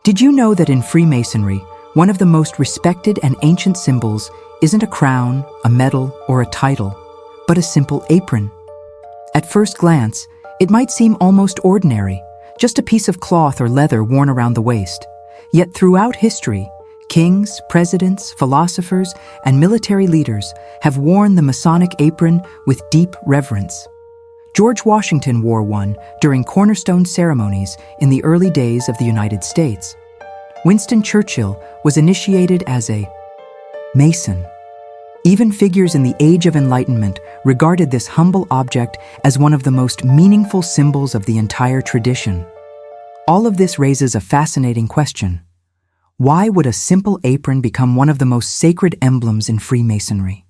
Did you know that in Freemasonry, one of the most respected and ancient symbols isn't a crown, a medal, or a title, but a simple apron? At first glance, it might seem almost ordinary, just a piece of cloth or leather worn around the waist. Yet throughout history, kings, presidents, philosophers, and military leaders have worn the Masonic apron with deep reverence. George Washington wore one during cornerstone ceremonies in the early days of the United States. Winston Churchill was initiated as a Mason. Even figures in the Age of Enlightenment regarded this humble object as one of the most meaningful symbols of the entire tradition. All of this raises a fascinating question. Why would a simple apron become one of the most sacred emblems in Freemasonry?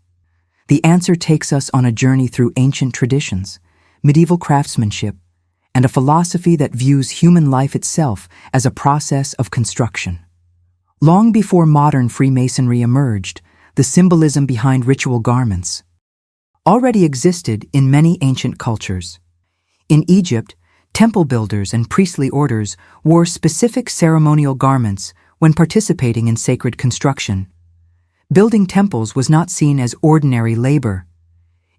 The answer takes us on a journey through ancient traditions, medieval craftsmanship, and a philosophy that views human life itself as a process of construction. Long before modern Freemasonry emerged, the symbolism behind ritual garments already existed in many ancient cultures. In Egypt, temple builders and priestly orders wore specific ceremonial garments when participating in sacred construction. Building temples was not seen as ordinary labor.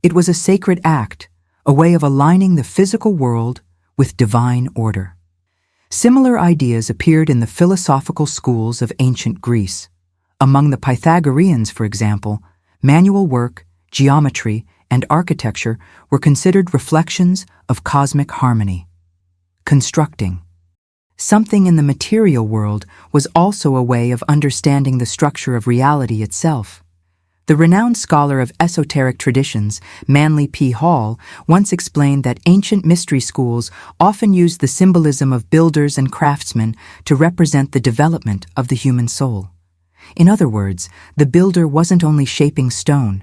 It was a sacred act, a way of aligning the physical world with divine order. Similar ideas appeared in the philosophical schools of ancient Greece. Among the Pythagoreans, for example, manual work, geometry, and architecture were considered reflections of cosmic harmony. Constructing something in the material world was also a way of understanding the structure of reality itself. The renowned scholar of esoteric traditions, Manly P. Hall, once explained that ancient mystery schools often used the symbolism of builders and craftsmen to represent the development of the human soul. In other words, the builder wasn't only shaping stone,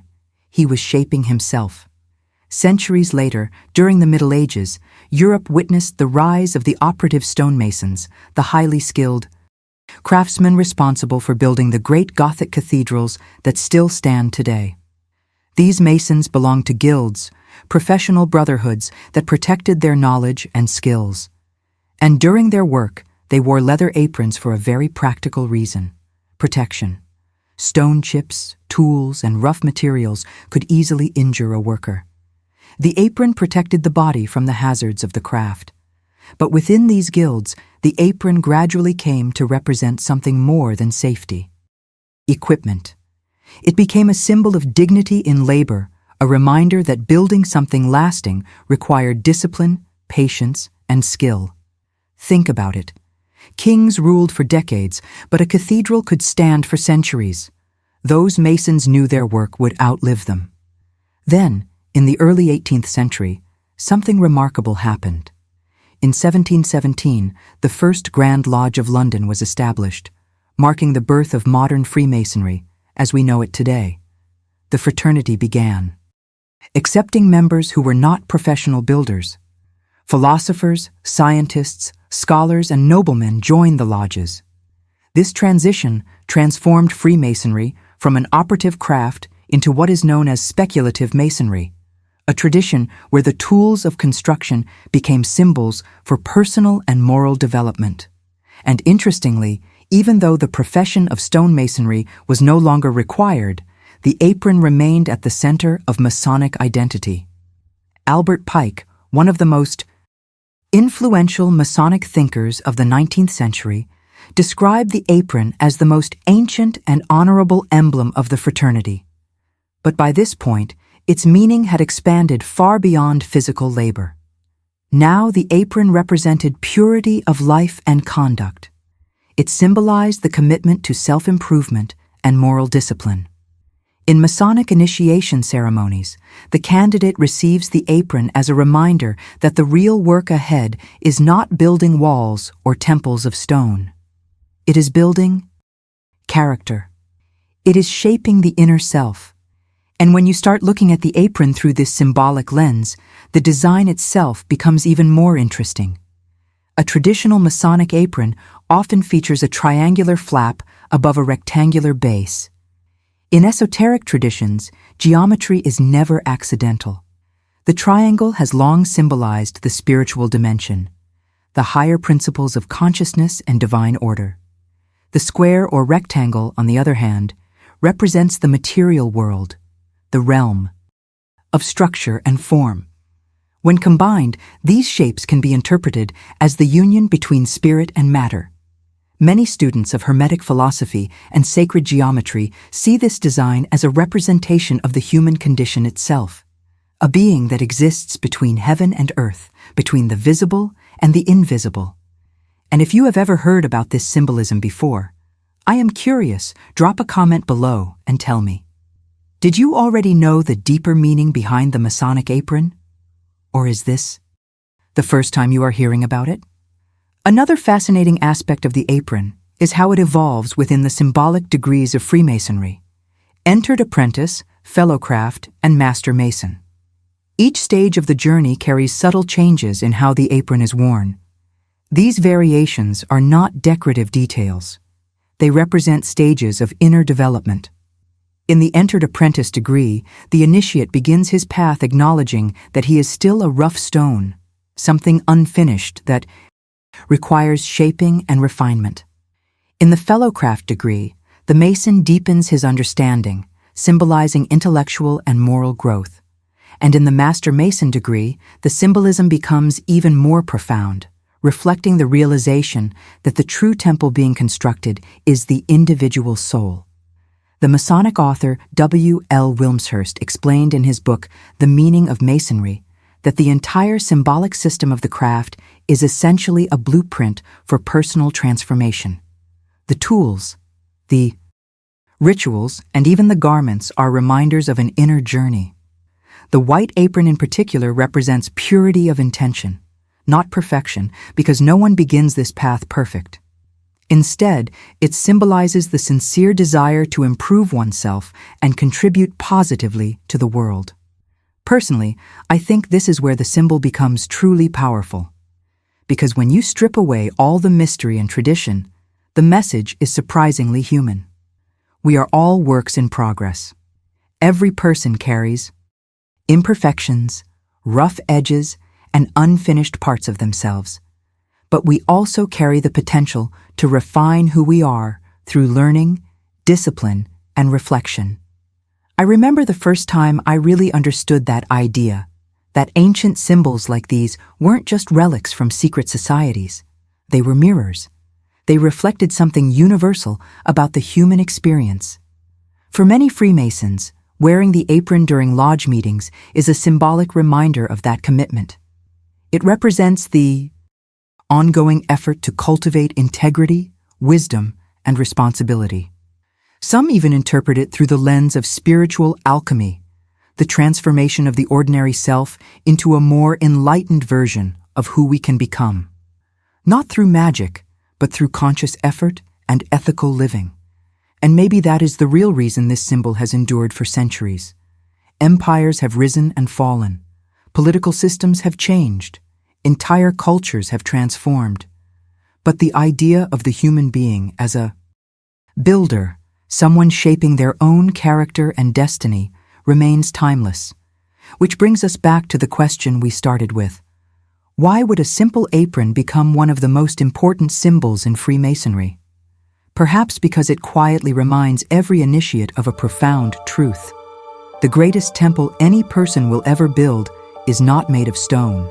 he was shaping himself. Centuries later, during the Middle Ages, Europe witnessed the rise of the operative stonemasons, the highly skilled craftsmen responsible for building the great Gothic cathedrals that still stand today. These masons belonged to guilds, professional brotherhoods that protected their knowledge and skills. And during their work, they wore leather aprons for a very practical reason: protection. Stone chips, tools, and rough materials could easily injure a worker. The apron protected the body from the hazards of the craft. But within these guilds, the apron gradually came to represent something more than safety. Equipment. It became a symbol of dignity in labor, a reminder that building something lasting required discipline, patience, and skill. Think about it. Kings ruled for decades, but a cathedral could stand for centuries. Those masons knew their work would outlive them. Then, in the early 18th century, something remarkable happened. In 1717, the first Grand Lodge of London was established, marking the birth of modern Freemasonry as we know it today. The fraternity began, accepting members who were not professional builders. Philosophers, scientists, scholars, and noblemen joined the lodges. This transition transformed Freemasonry from an operative craft into what is known as speculative masonry, a tradition where the tools of construction became symbols for personal and moral development. And interestingly, even though the profession of stonemasonry was no longer required, the apron remained at the center of Masonic identity. Albert Pike, one of the most influential Masonic thinkers of the 19th century, described the apron as the most ancient and honorable emblem of the fraternity. But by this point, its meaning had expanded far beyond physical labor. Now the apron represented purity of life and conduct. It symbolized the commitment to self-improvement and moral discipline. In Masonic initiation ceremonies, the candidate receives the apron as a reminder that the real work ahead is not building walls or temples of stone. It is building character. It is shaping the inner self. And when you start looking at the apron through this symbolic lens, the design itself becomes even more interesting. A traditional Masonic apron often features a triangular flap above a rectangular base. In esoteric traditions, geometry is never accidental. The triangle has long symbolized the spiritual dimension, the higher principles of consciousness and divine order. The square or rectangle, on the other hand, represents the material world, the realm of structure and form. When combined, these shapes can be interpreted as the union between spirit and matter. Many students of Hermetic philosophy and sacred geometry see this design as a representation of the human condition itself, a being that exists between heaven and earth, between the visible and the invisible. And if you have ever heard about this symbolism before, I am curious, drop a comment below and tell me. Did you already know the deeper meaning behind the Masonic apron? Or is this the first time you are hearing about it? Another fascinating aspect of the apron is how it evolves within the symbolic degrees of Freemasonry: entered apprentice, fellowcraft, and master mason. Each stage of the journey carries subtle changes in how the apron is worn. These variations are not decorative details. They represent stages of inner development. In the entered apprentice degree, the initiate begins his path acknowledging that he is still a rough stone, something unfinished that requires shaping and refinement. In the fellowcraft degree, the mason deepens his understanding, symbolizing intellectual and moral growth. And in the master mason degree, the symbolism becomes even more profound, reflecting the realization that the true temple being constructed is the individual soul. The Masonic author W. L. Wilmshurst explained in his book, The Meaning of Masonry, that the entire symbolic system of the craft is essentially a blueprint for personal transformation. The tools, the rituals, and even the garments are reminders of an inner journey. The white apron in particular represents purity of intention, not perfection, because no one begins this path perfect. Instead, it symbolizes the sincere desire to improve oneself and contribute positively to the world. Personally, I think this is where the symbol becomes truly powerful. Because when you strip away all the mystery and tradition, the message is surprisingly human. We are all works in progress. Every person carries imperfections, rough edges, and unfinished parts of themselves. But we also carry the potential to refine who we are through learning, discipline, and reflection. I remember the first time I really understood that idea, that ancient symbols like these weren't just relics from secret societies. They were mirrors. They reflected something universal about the human experience. For many Freemasons, wearing the apron during lodge meetings is a symbolic reminder of that commitment. It represents the ongoing effort to cultivate integrity, wisdom, and responsibility. Some even interpret it through the lens of spiritual alchemy, the transformation of the ordinary self into a more enlightened version of who we can become. Not through magic, but through conscious effort and ethical living. And maybe that is the real reason this symbol has endured for centuries. Empires have risen and fallen. Political systems have changed. Entire cultures have transformed. But the idea of the human being as a builder, someone shaping their own character and destiny, remains timeless. Which brings us back to the question we started with. Why would a simple apron become one of the most important symbols in Freemasonry? Perhaps because it quietly reminds every initiate of a profound truth. The greatest temple any person will ever build is not made of stone.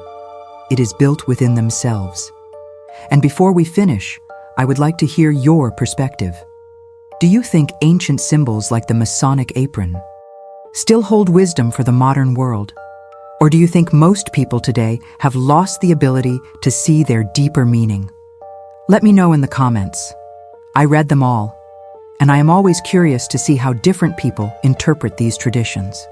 It is built within themselves. And before we finish, I would like to hear your perspective. Do you think ancient symbols like the Masonic apron still hold wisdom for the modern world? Or do you think most people today have lost the ability to see their deeper meaning? Let me know in the comments. I read them all, and I am always curious to see how different people interpret these traditions.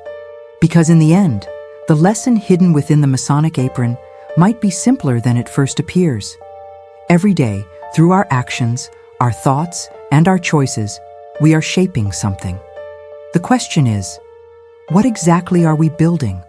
Because in the end, the lesson hidden within the Masonic apron might be simpler than it first appears. Every day, through our actions, our thoughts, and our choices, we are shaping something. The question is, what exactly are we building?